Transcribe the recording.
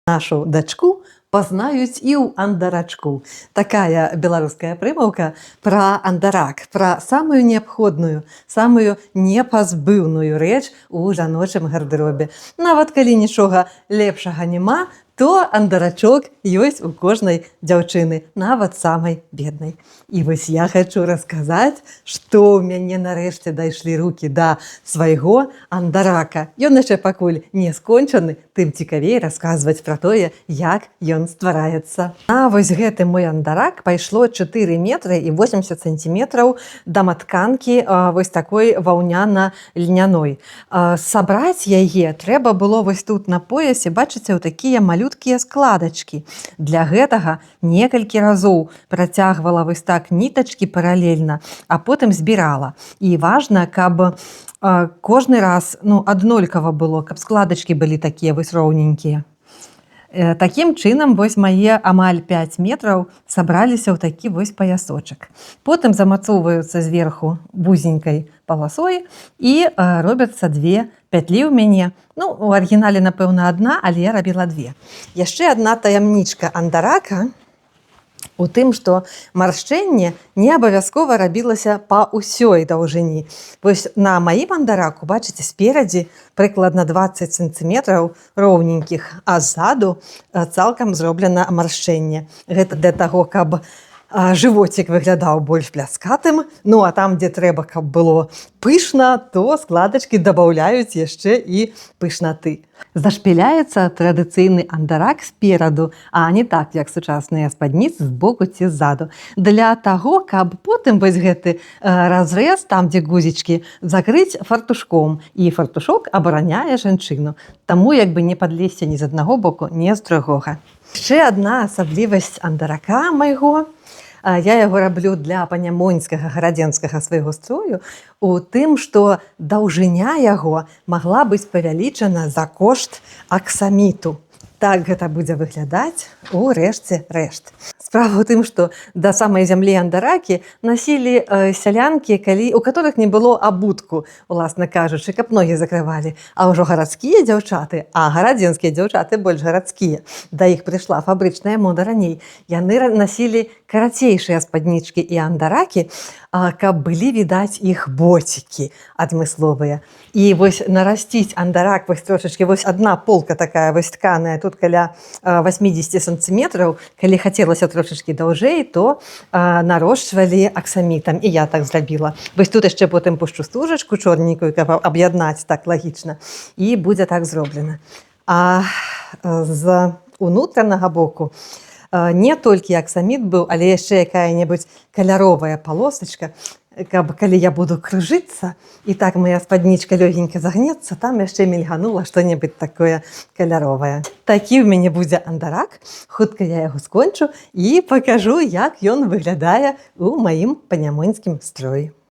Нашу дачку пазнаюць і ў андарачку. Такая беларуская прымаўка пра андарак, пра самую неабходную, самую непазбыўную рэч у жаночым гардэробе. Нават калі нічога лепшага няма, то андарачок ёсць у кожнай дзяўчыны, нават самай беднай. І вось я хачу расказаць, што ў мяне нарэшце дайшлі рукі да свайго андарака. Ён яшчэ пакуль не скончаны, тым цікавей расказваць пра тое, як ён ствараецца. А вось гэты мой андарак пайшло 4 метры і 80 сантиметраў даматканкі вось такой ваўняна-льняной. Сабраць яе трэба было вось тут на поясе, бачыце, ў такія малюткія складачкі. Для гэтага некалькі разоў працягвала вось так нітачкі паралельна, а потым збірала. І важна, каб кожны раз аднолькава было, каб складачкі былі такія вось роўненькія. Такім чынам вось мае амаль 5 метраў сабраліся ў такі вось паясочак. Потым замацоўваюцца зверху вузенькай паласой і робяцца 2 пятлі ў мяне. У арыгінале, напэўна, адна, але я рабіла 2. Яшчэ адна таямнічка андарака у тым, што маршчэнне не абавязкова рабілася па ўсёй даўжыні. Вось на маім андараку, бачыце, сперадзі прыкладна 20 сантиметраў роўненькіх, а ззаду цалкам зроблена маршчэнне. Гэта для таго, каб жывоцік выглядаў больш пляскатым, а там, дзе трэба, каб было пышна, то складачкі дабаўляюць яшчэ і пышнаты. Зашпіляецца традыцыйны андарак спераду, а не так, як сучасныя спадніцы збоку ці ззаду. Для таго, каб потым вось гэты разрэз, там, дзе гузічкі, закрыць фартушком. І фартушок абараняе жанчыну. Таму як бы не падлезці ні з аднаго боку, ні з другога. Яшчэ адна асаблівасць андарака майго. Я яго раблю для панямонскага гарадзенскага свайго строю у тым, што даўжыня яго магла быць павялічана за кошт аксаміту. Так гэта будзе выглядаць у рэшце рэшт. Справа ў тым, што да самай зямлі андаракі насілі сялянкі, у которых не было абутку, уласна кажучы, каб ногі закрывалі. А ўжо гарадскія дзяўчаты, а гарадзенскія дзяўчаты больш гарадскія, да іх прыйшла фабрычная мода раней. Яны насілі карацейшыя спаднічкі і андаракі, каб былі відаць іх боцікі адмысловыя. І вось нарасціць андарак вось трошачкі, вось адна полка такая вось тканая, тут каля 80 сантиметраў, калі хацелася трошачкі даўжэй, то нарошчвалі аксамітам. І я так зрабіла. Вось тут яшчэ потым пушчу стужачку чорненькую, каб аб'яднаць так лагічна. І будзе так зроблена. А з унутранага боку не толькі аксаміт быў, але яшчэ якая-небудзь каляровая палосачка, каб калі я буду крыжыцца, і так моя спаднічка лёгенька загнецца, там яшчэ мільганула што-небудзь такое каляровае. Такі ў мяне будзе андарак. Хутка я яго скончу і пакажу, як ён выглядае ў маім панямонскім строі.